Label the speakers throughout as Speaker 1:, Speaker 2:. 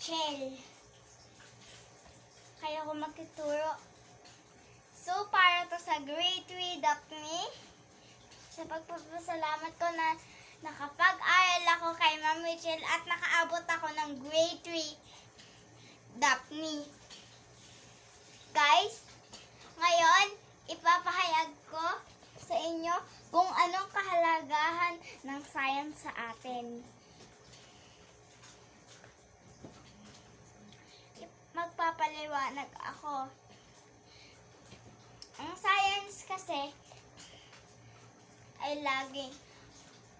Speaker 1: Michelle. Kaya ako makituro. So, para to sa grade 3 Daphne. Sa pagpapasalamat ko na nakapag-aral ako kay Ma'am Michelle at nakaabot ako ng grade 3 Daphne. Guys, ngayon, ipapahayag ko sa inyo kung anong kahalagahan ng science sa atin. Magpapaliwanag ako. Ang science kasi ay laging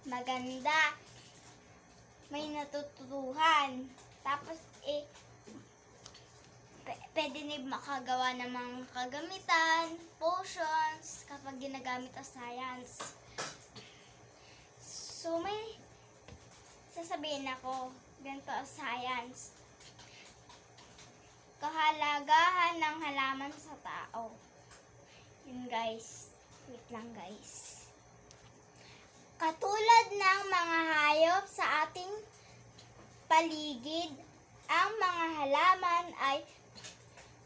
Speaker 1: maganda. May natutuhan. Tapos pwede din makagawa ng mga kagamitan, potions, kapag ginagamit ang science. So, may sasabihin ako, ganito ang science. Kahalagahan ng halaman sa tao. Yun guys. Wait lang guys. Katulad ng mga hayop sa ating paligid, ang mga halaman ay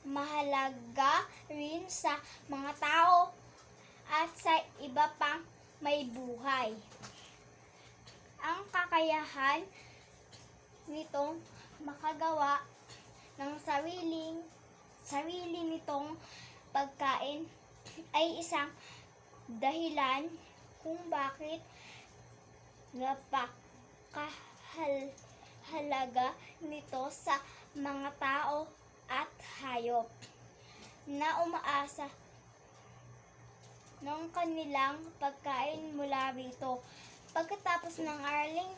Speaker 1: mahalaga rin sa mga tao at sa iba pang may buhay. Ang kakayahan nitong makagawa ng sarili nitong pagkain ay isang dahilan kung bakit napakahalaga nito sa mga tao at hayop na umaasa ng kanilang pagkain mula rito. Pagkatapos ng aralin,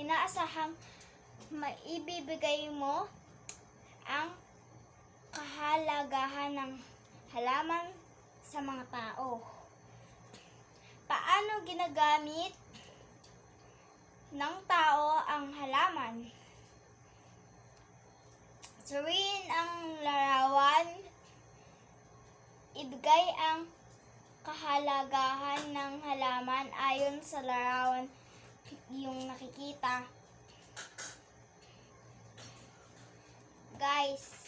Speaker 1: inaasahang maibibigay mo ang kahalagahan ng halaman sa mga tao. Paano ginagamit ng tao ang halaman? Suriin ang larawan. Ibigay ang kahalagahan ng halaman ayon sa larawan yung nakikita. Guys,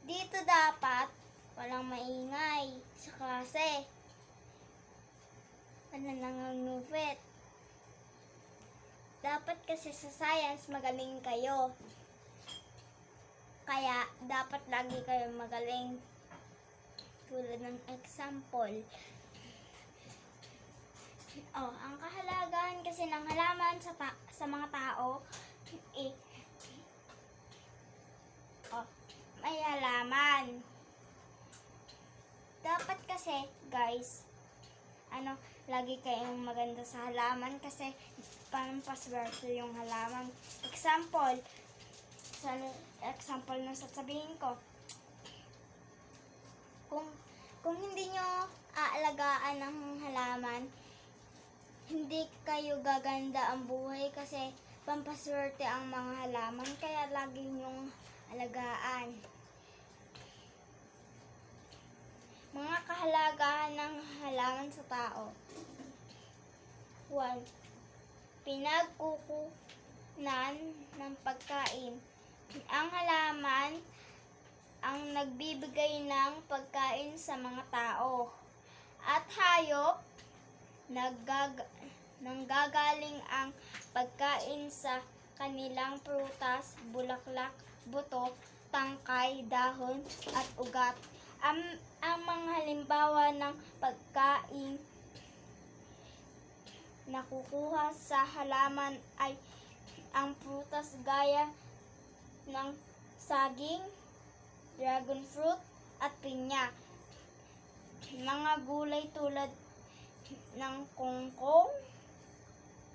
Speaker 1: dito dapat walang maingay sa klase. Ano nangungupit? Dapat kasi sa science magaling kayo. Kaya dapat lagi kayo magaling. Tulad ng example. Ang kahalagahan kasi ng halaman sa mga tao may halaman. Dapat kasi, guys, lagi kayong maganda sa halaman kasi pampaswerte yung halaman. Example na sasabihin ko. Kung hindi nyo aalagaan ng halaman, hindi kayo gaganda ang buhay kasi pampaswerte ang mga halaman, kaya lagi nyong alagaan. Mga kahalagahan ng halaman sa tao. 1. Pinagkukunan ng pagkain. Ang halaman ang nagbibigay ng pagkain sa mga tao. At hayop, nanggagaling ang pagkain sa kanilang prutas, bulaklak, buto, tangkay, dahon, at ugat. Ang mga halimbawa ng pagkain na nakukuha sa halaman ay ang prutas gaya ng saging, dragon fruit, at pinya. Mga gulay tulad ng kangkong,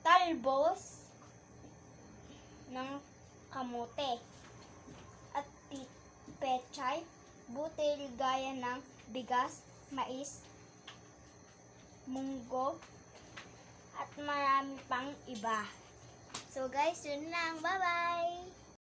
Speaker 1: talbos, ng kamote, at pechay, butil gaya ng bigas, mais, munggo, at marami pang iba. So guys, yun lang. Bye-bye!